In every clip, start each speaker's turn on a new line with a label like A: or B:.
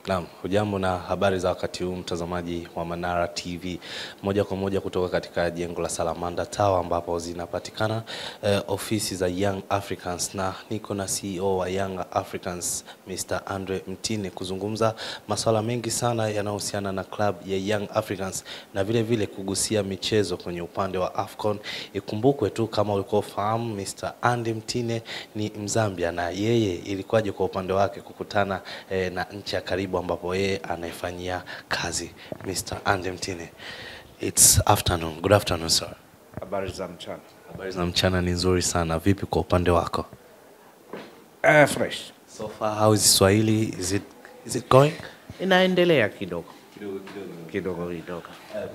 A: Naam, hujambo na habari za wakati huu mtazamaji wa Manara TV. Moja kwa moja kutoka katika jengo la Salamanda Tower ambapo zinapatikana ofisi za Young Africans, na niko na CEO wa Young Africans Mr. Mtine kuzungumza masuala mengi sana yanayohusiana na club ya Young Africans na vile vile kugusia michezo kwenye upande wa AFCON. Ikumbukwe tu kama ulikuwa ufahamu, Mr. Mtine ni Mzambia, na yeye ilikuwaje kwa upande wake kukutana na nchi ya karibu ambapo yeye anaifanyia kazi. Mr. Mtine, it's afternoon. Good afternoon, sir.
B: Habari za mchana.
A: Habari za mchana ni nzuri sana. Vipi kwa upande wako?
B: Fresh.
A: So far, how is Swahili? Is it going?
B: Inaendelea kidogo. Kidogo.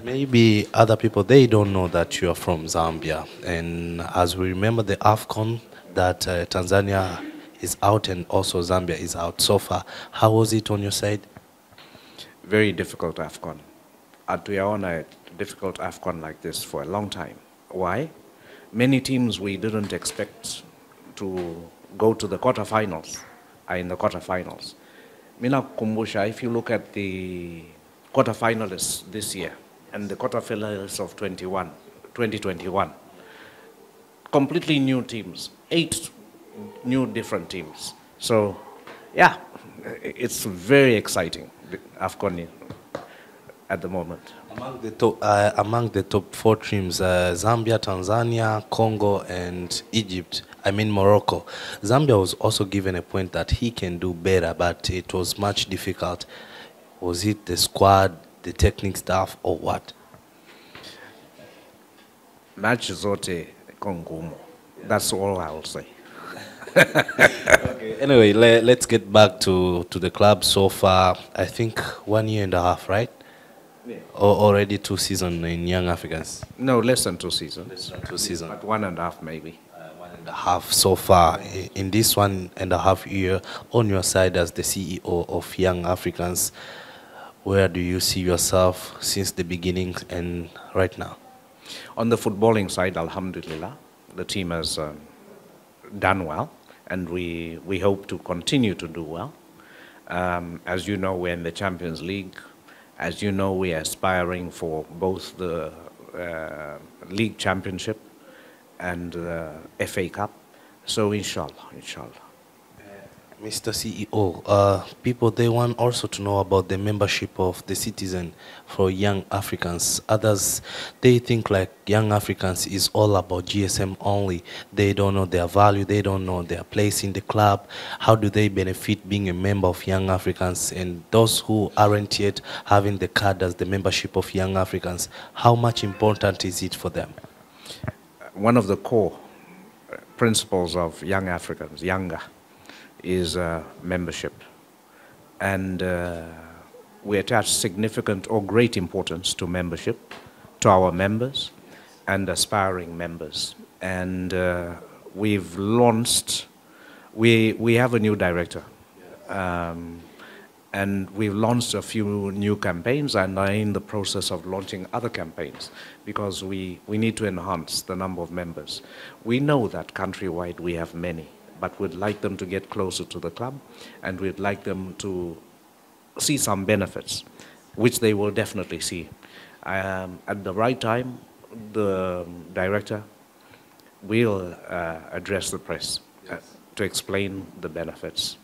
A: Maybe other people, they don't know that you are from Zambia. And as we remember the AFCON, that Tanzania is out and also Zambia is out. So far, how was it on your side?
B: Very difficult AFCON. Hatuyaona a difficult AFCON like this for a long time. Why? Many teams we didn't expect to go to the quarterfinals are in the quarterfinals. Mina kukumbusha, if you look at the quarterfinalists this year and the quarterfinalists of 2021, completely new teams, 8 new different teams. So, yeah, it's very exciting, AFCON at the moment.
A: Among the top 4 teams, Zambia, Tanzania, Congo, and Egypt, I mean Morocco. Zambia was also given a point that he can do better, but it was much difficult. Was it the squad, the technical staff, or what?
B: Match zote kongumu. That's all I'll say.
A: Okay. Anyway, let's get back to the club. So far, I think 1 year and a half, right?
B: Yeah.
A: Already 2 seasons in Young Africans.
B: No, less than 2 seasons.
A: Less than 2 seasons.
B: But 1.5 maybe.
A: 1.5 so far. In this 1.5 year, on your side as the CEO of Young Africans, where do you see yourself since the beginning and right now?
B: On the footballing side, alhamdulillah, the team has done well, and we hope to continue to do well. As you know, we're in the Champions League. As you know, we are aspiring for both the League Championship and the FA Cup. So inshallah.
A: Mr. CEO, people, they want also to know about the membership of the Citizen for Young Africans. Others, they think like Young Africans is all about GSM only. They don't know their value, they don't know their place in the club. How do they benefit being a member of Young Africans? And those who aren't yet having the card as the membership of Young Africans, how much important is it for them?
B: One of the core principles of Young Africans, Yanga, is membership, and we attach significant or great importance to membership, to our members and aspiring members. And we've launched, we have a new director, and we've launched a few new campaigns and are in the process of launching other campaigns because we need to enhance the number of members. We know that countrywide we have many, but we'd like them to get closer to the club, and we'd like them to see some benefits, which they will definitely see. At the right time, the director will address the press to explain the benefits.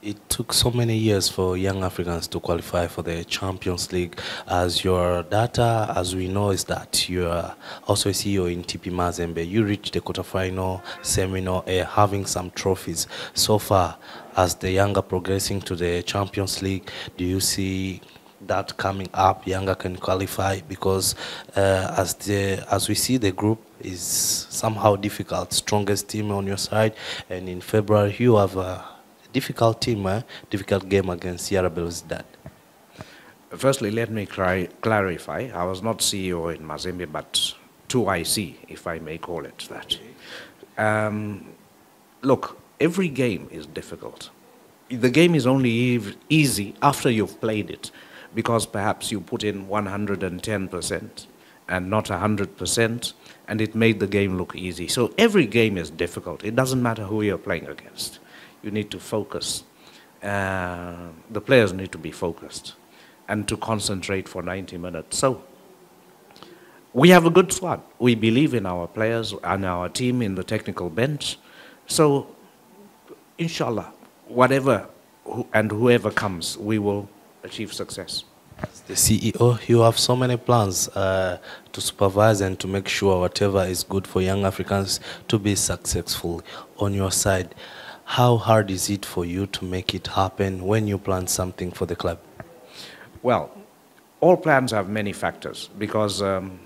A: It took so many years for Young Africans to qualify for the Champions League. As your data, as we know, is that you are also a CEO in TP Mazembe. You reached the quarterfinal, semifinal, having some trophies. So far, as the Yanga progressing to the Champions League, do you see that coming up, Yanga can qualify? Because as we see, the group is somehow difficult. Strongest team on your side, and in February you have a difficult team, difficult game against Sierra Belouizdad.
B: Firstly, let me clarify. I was not CEO in Mazembe, but 2IC, if I may call it that. Look, every game is difficult. The game is only easy after you've played it, because perhaps you put in 110% and not 100%, and it made the game look easy. So every game is difficult. It doesn't matter who you're playing against. You need to focus the players need to be focused and to concentrate for 90 minutes. So we have a good squad. We believe in our players and our team in the technical bench. So, inshallah, whoever comes, we will achieve success.
A: As the CEO, you have so many plans to supervise and to make sure whatever is good for young Africans to be successful on your side. How hard is it for you to make it happen when you plan something for the club?
B: Well, all plans have many factors because nothing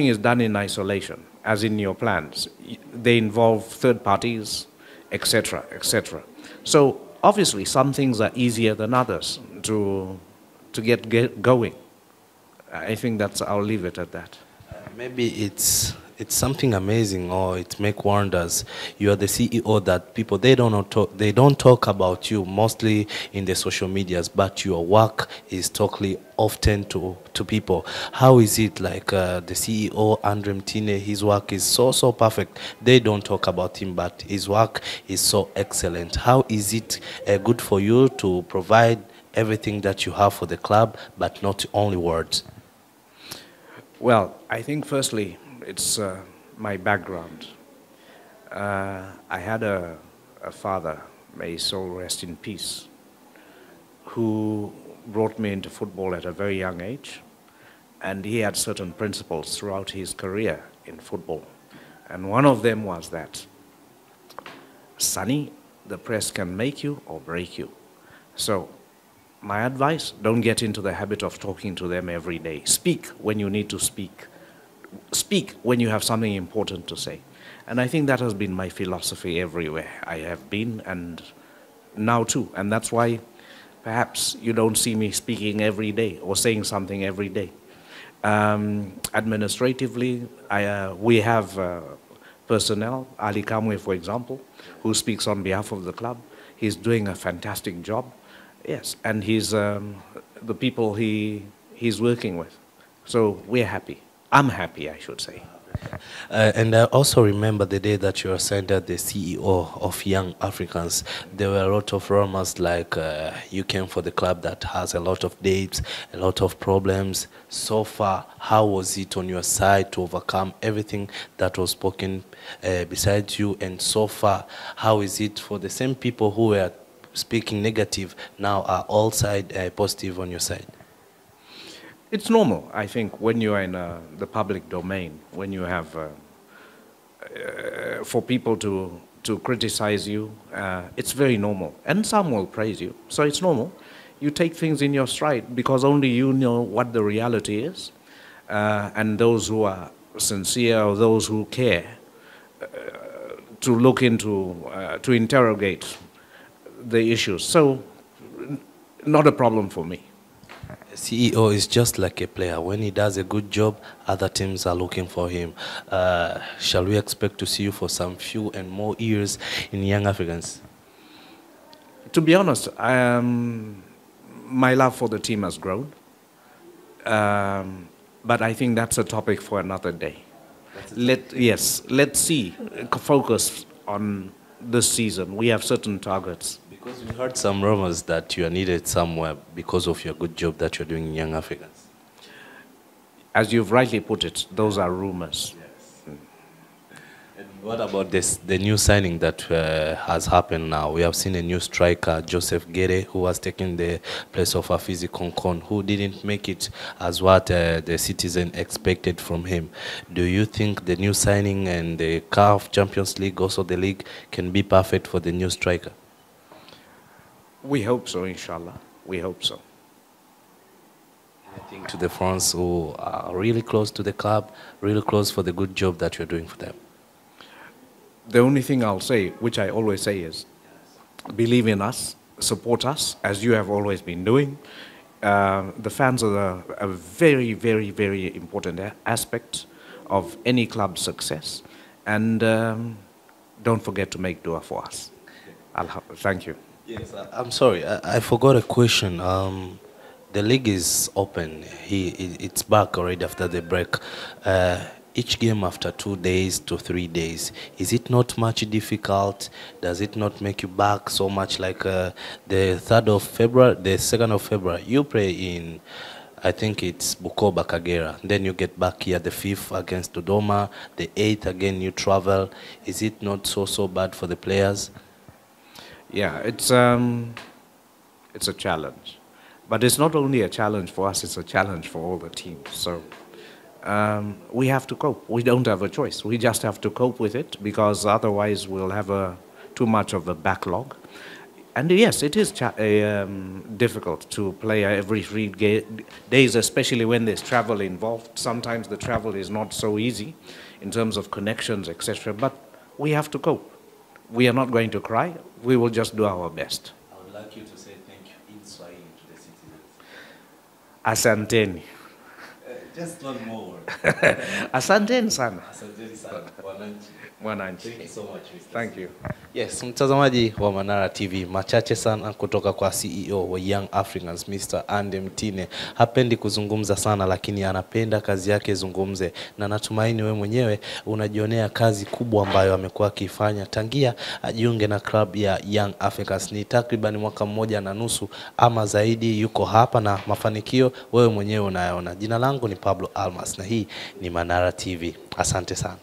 B: is done in isolation, as in your plans. They involve third parties, etc., etc. So obviously, some things are easier than others to get going. I think I'll leave it at that.
A: Maybe it's something amazing, or it make wonders. You are the CEO that people they don't talk about you mostly in the social medias, but your work is totally often to people. How is it like the CEO Andre Mtine? His work is so perfect. They don't talk about him, but his work is so excellent. How is it good for you to provide everything that you have for the club, but not only words?
B: Well, I think firstly, it's my background. I had a father, may his soul rest in peace, who brought me into football at a very young age, and he had certain principles throughout his career in football. And one of them was that, Sonny, the press can make you or break you. So my advice, don't get into the habit of talking to them every day. Speak when you need to speak. Speak when you have something important to say. And I think that has been my philosophy everywhere I have been, and now too. And that's why perhaps you don't see me speaking every day or saying something every day. Administratively, we have personnel, Ali Kamwe, for example, who speaks on behalf of the club. He's doing a fantastic job. Yes, and he's the people he's working with. So we're happy. I'm happy, I should say.
A: And I also remember the day that you were signed as the CEO of Young Africans. There were a lot of rumors like you came for the club that has a lot of debts, a lot of problems. So far, how was it on your side to overcome everything that was spoken besides you? And so far, how is it for the same people who were speaking negative now are all positive on your side?
B: It's normal, I think, when you are in the public domain, when you have, for people to criticize you, it's very normal. And some will praise you, so it's normal. You take things in your stride because only you know what the reality is. And those who are sincere or those who care to look into, to interrogate the issues. So, not a problem for me.
A: CEO is just like a player. When he does a good job, other teams are looking for him. Shall we expect to see you for some few and more years in Young Africans?
B: To be honest, my love for the team has grown. But I think that's a topic for another day. Let's see. Focus on this season. We have certain targets.
A: Because we heard some rumors that you are needed somewhere because of your good job that you're doing in Young Africans.
B: As you've rightly put it, those are rumors.
A: Yes. And what about the new signing that has happened now? We have seen a new striker, Joseph Guede, who has taken the place of Afizi Konkon, who didn't make it as what the citizen expected from him. Do you think the new signing and the CAF Champions League, also the league, can be perfect for the new striker?
B: We hope so, inshallah. We hope so.
A: I think to the fans who are really close to the club, really close for the good job that you're doing for them.
B: The only thing I'll say, which I always say, is believe in us, support us, as you have always been doing. The fans are a very, very, very important aspect of any club's success. And don't forget to make dua for us. Thank you.
A: Yes, I'm sorry, I forgot a question. The league is open. It's back already after the break. each game after 2 days to 3 days. Is it not much difficult? Does it not make you back so much like the 3rd of February, the 2nd of February? You play in, I think it's Bukoba, Kagera. Then you get back here the 5th against Dodoma. The 8th again you travel. Is it not so bad for the players?
B: Yeah, it's a challenge. But it's not only a challenge for us, it's a challenge for all the teams. So we have to cope. We don't have a choice. We just have to cope with it because otherwise we'll have too much of a backlog. And yes, it is difficult to play every 3 days, especially when there's travel involved. Sometimes the travel is not so easy in terms of connections, etc. But we have to cope. We are not going to cry. We will just do our best.
A: I would like you to say thank you in Swahili to the citizens.
B: Asanteni.
A: Just one more word.
B: Asanteni sana.
A: Asanteni sana. Wananchi.
B: Mwananchi.
A: Thank you so much, Mr.
B: Thank you.
A: Yes, mtazamaji wa Manara TV, machache sana kutoka kwa CEO wa Young Africans Mr. Andy Mtine. Hapendi kuzungumza sana lakini anapenda kazi yake zungumze, na natumaini we mwenyewe unajionea kazi kubwa ambayo amekuwa akifanya tangia ajiunge na club ya Young Africans. Ni takriban mwaka 1.5 ama zaidi yuko hapa na mafanikio wewe mwenyewe unayaona. Jina langu ni Pablo Almas na hii ni Manara TV. Asante sana.